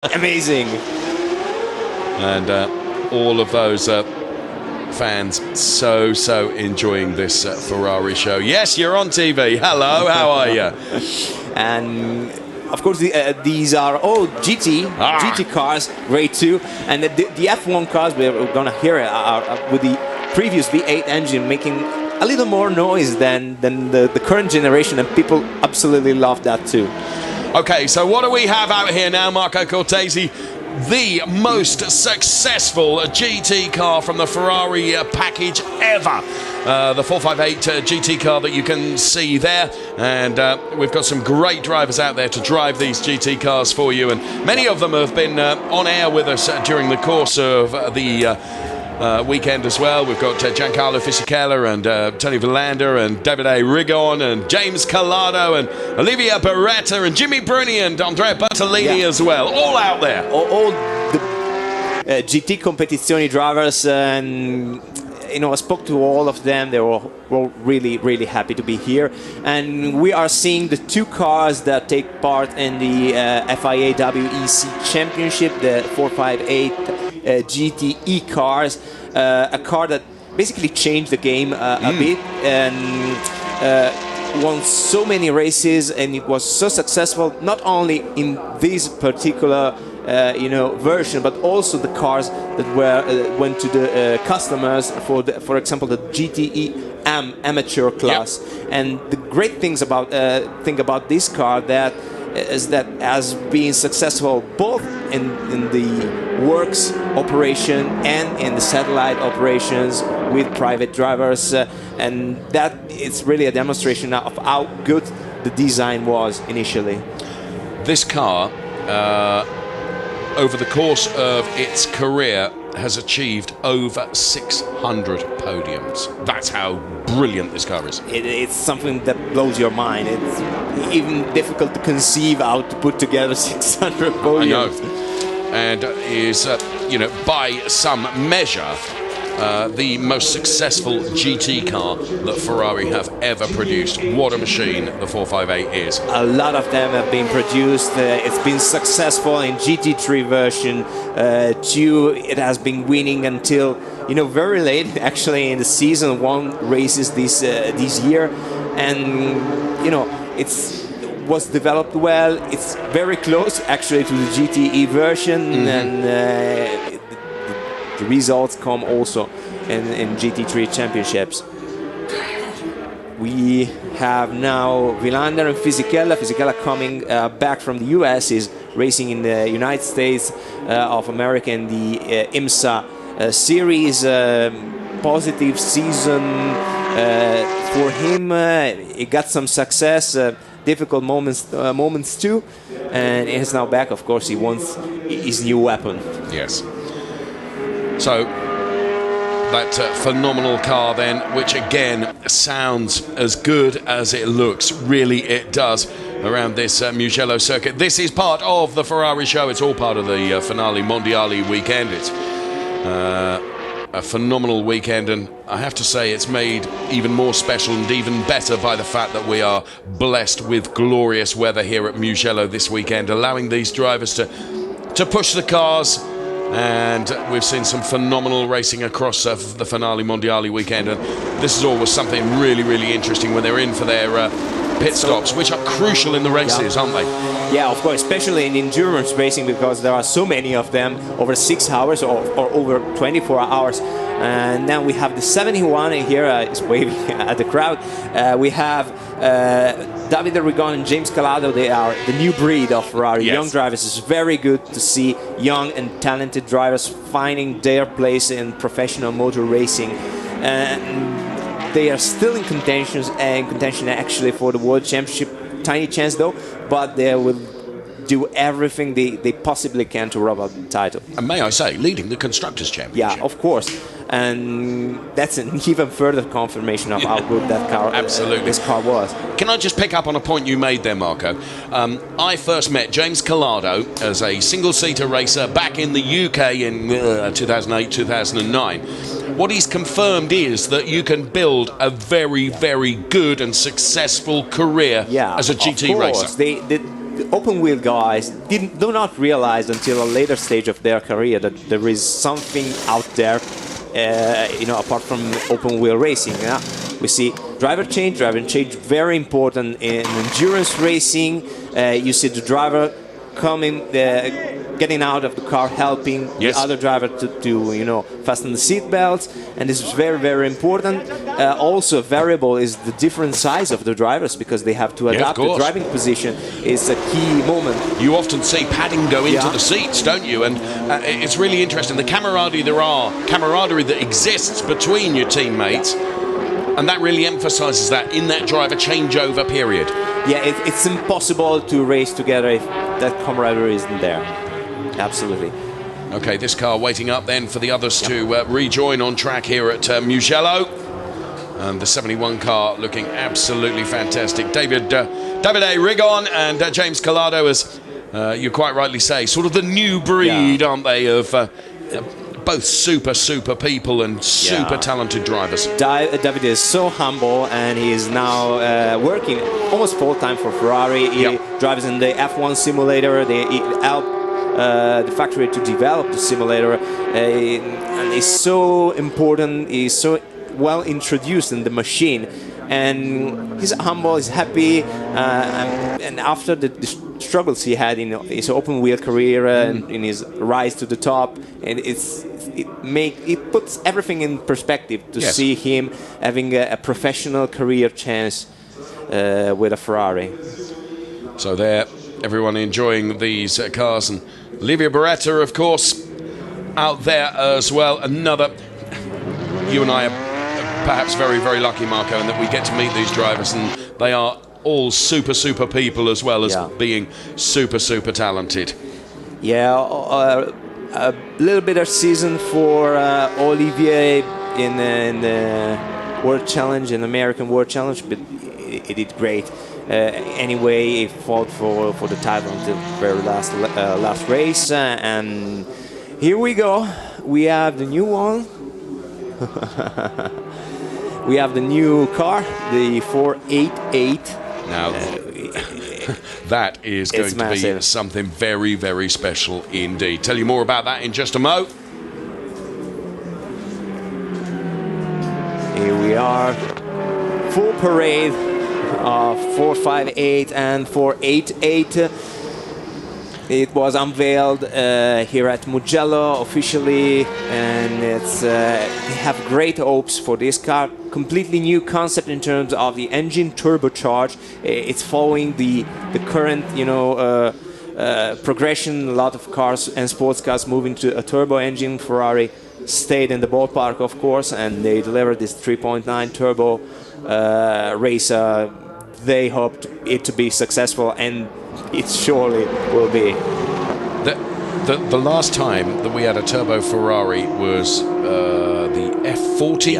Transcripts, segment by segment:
Amazing. And all of those fans so enjoying this Ferrari show. Yes, you're on TV. Hello, how are you? And of course, these are all GT cars, great too. And the F1 cars we're gonna hear are with the previous V8 engine making a little more noise than the current generation, and people absolutely love that too. Okay, so what do we have out here now, Marco Cortese? The most successful GT car from the Ferrari package ever. The 458 GT car that you can see there. And we've got some great drivers out there to drive these GT cars for you. And many of them have been on air with us during the course of the weekend as well. We've got Giancarlo Fisichella and Tony Villander and Davide Rigon and James Collado and Olivia Beretta and Jimmy Bruni and Andrea Bertolini as well. All out there. All the GT competizione drivers, and I spoke to all of them. They were all really happy to be here. And we are seeing the two cars that take part in the FIA WEC Championship, the 458 GTE cars, a car that basically changed the game a bit and won so many races, and it was so successful not only in this particular version, but also the cars that went to the customers for example, the GTE amateur class. And the great thing about this car is that as being successful both in the works operation and in the satellite operations with private drivers, and that it's really a demonstration of how good the design was initially. This car, over the course of its career, has achieved over 600 podiums. That's how brilliant this car is. It's something that blows your mind. It's even difficult to conceive how to put together 600 podiums. I know. And is, by some measure, the most successful GT car that Ferrari have ever produced. What a machine the 458 is. A lot of them have been produced. It's been successful in GT3 version 2. It has been winning until very late, actually, in the season. Won races this year, and was developed well. It's very close actually to the GTE version, and the results come also in GT3 championships. We have now Villander and Fisichella. Fisichella coming back from the US, is racing in the United States of America in the IMSA series. Positive season for him. He got some success. Difficult moments too, and he's now back. Of course, he wants his new weapon. Yes. So that phenomenal car then, which again sounds as good as it looks. Really, it does. Around this Mugello circuit. This is part of the Ferrari show. It's all part of the finale Mondiali weekend. It's a phenomenal weekend, and I have to say it's made even more special and even better by the fact that we are blessed with glorious weather here at Mugello this weekend, allowing these drivers to push the cars. And we've seen some phenomenal racing across the finale Mondiali weekend, and this is always something really interesting when they're in for their pit stops, which are crucial in the races, aren't they? Yeah, of course, especially in endurance racing, because there are so many of them over 6 hours or over 24 hours. And now we have the 71 here, is waving at the crowd. We have Davide Rigon and James Collado. They are the new breed of Ferrari. Yes. Young drivers. It's very good to see young and talented drivers finding their place in professional motor racing. They are still in contention actually for the World Championship. Tiny chance though, but they will do everything they possibly can to rob out the title. And may I say, leading the Constructors' Championship. Yeah, of course. And that's an even further confirmation of how good that car, this car was. Can I just pick up on a point you made there, Marco? I first met James Collado as a single-seater racer back in the UK in 2008, 2009. What he's confirmed is that you can build a very good and successful career as a GT racer. the open wheel guys do not realize until a later stage of their career that there is something out there, apart from open wheel racing. Yeah? We see driver change, very important in endurance racing. You see the driver coming, getting out of the car, helping the other driver to fasten the seat belts, and this is very, very important. Also, a variable is the different size of the drivers, because they have to adapt. The driving position is a key moment. You often see padding go into the seats, don't you? And it's really interesting. The camaraderie that exists between your teammates, and that really emphasises that in that driver changeover period. Yeah, it's impossible to race together if that camaraderie isn't there. Absolutely. Okay, this car waiting up then for the others to rejoin on track here at Mugello. And the 71 car looking absolutely fantastic. David A. Rigon and James Collado, as you quite rightly say, sort of the new breed, aren't they, of both super people and super talented drivers. David is so humble, and he is now working almost full-time for Ferrari. He drives in the F1 simulator. They help the factory to develop the simulator, and he's so important. He's so well introduced in the machine, and he's humble, he's happy, and after the struggles he had in his open wheel career and in his rise to the top, and it puts everything in perspective to see him having a professional career chance with a Ferrari. So there, everyone enjoying these cars, and Livia Beretta, of course, out there as well. Another, you and I are perhaps very, very lucky, Marco, in that we get to meet these drivers, and they are all super people as well as being super talented. Yeah, a little bit of season for Olivier in the World Challenge, in American World Challenge, but he did great. Anyway, he fought for the title until the very last race, and here we go. We have the new one. We have the new car, the 488. Now, that is going to be something very special indeed. Tell you more about that in just a mo. Here we are, full parade of 458 and 488. It was unveiled here at Mugello officially, and it's we have great hopes for this car. Completely new concept in terms of the engine turbocharged. It's following the current progression. A lot of cars and sports cars moving to a turbo engine. Ferrari stayed in the ballpark, of course, and they delivered this 3.9 turbo race. They hoped it to be successful, and it surely will be. The last time that we had a turbo Ferrari was the F40.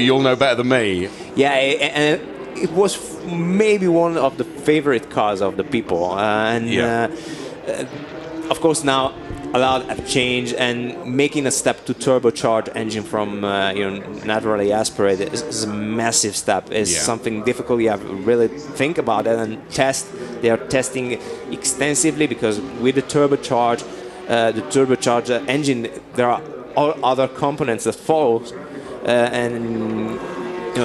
You'll know better than me. Yeah, and it was maybe one of the favorite cars of the people. Of course, now a lot have changed, and making a step to turbocharged engine from naturally aspirated is a massive step. It's something difficult. You have to really think about it and test. They are testing extensively, because with the turbocharged engine, there are all other components that follow, and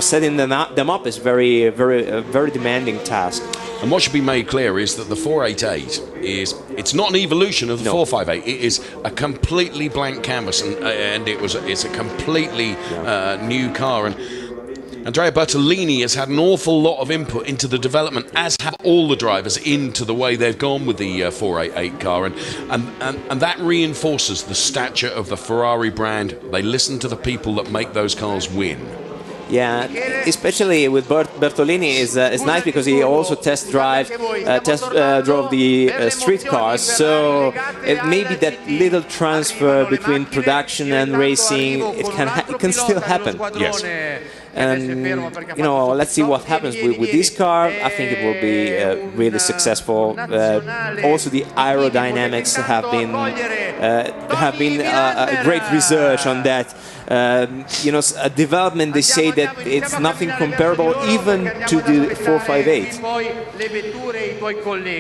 setting them up is very demanding task. And what should be made clear is that the 488 it's not an evolution of the 458. It is a completely blank canvas, and it's a completely new car. And Andrea Bertolini has had an awful lot of input into the development, as have all the drivers, into the way they've gone with the 488 car, and that reinforces the stature of the Ferrari brand. They listen to the people that make those cars win. Yeah, especially with Bertolini is nice, because he also drove the street cars, so it maybe that little transfer between production and racing, it can still happen. Yes. And you know, let's see what happens with this car. I think it will be really successful. Also, the aerodynamics have been a great research on that. You know, a development. They say that it's nothing comparable even to the 458.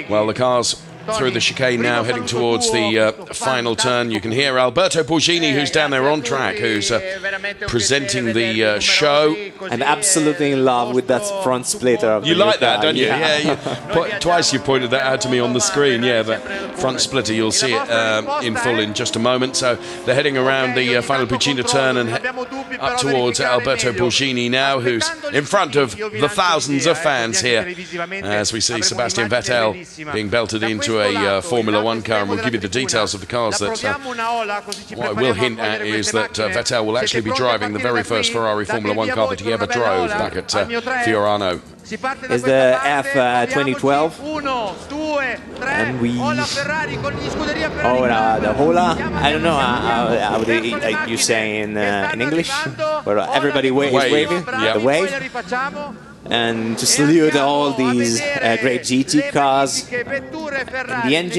Well, the cars through the chicane now, heading towards the final turn. You can hear Alberto Borghini, who's down there on track, who's presenting the show. I'm absolutely in love with that front splitter. You like that, don't you? Yeah. Twice you pointed that out to me on the screen. Yeah, the front splitter. You'll see it in full in just a moment. So they're heading around the final Puccina turn and up towards Alberto Borghini now, who's in front of the thousands of fans here, as we see Sebastian Vettel being belted into a Formula One car, and we'll give you the details of the cars. That what I will hint at is that Vettel will actually be driving the very first Ferrari Formula One car that he ever drove back at Fiorano. Is the F2012, and we the Hola. I don't know how you say in English, but everybody is waving. The wave. And to salute all these great GT cars. And the engine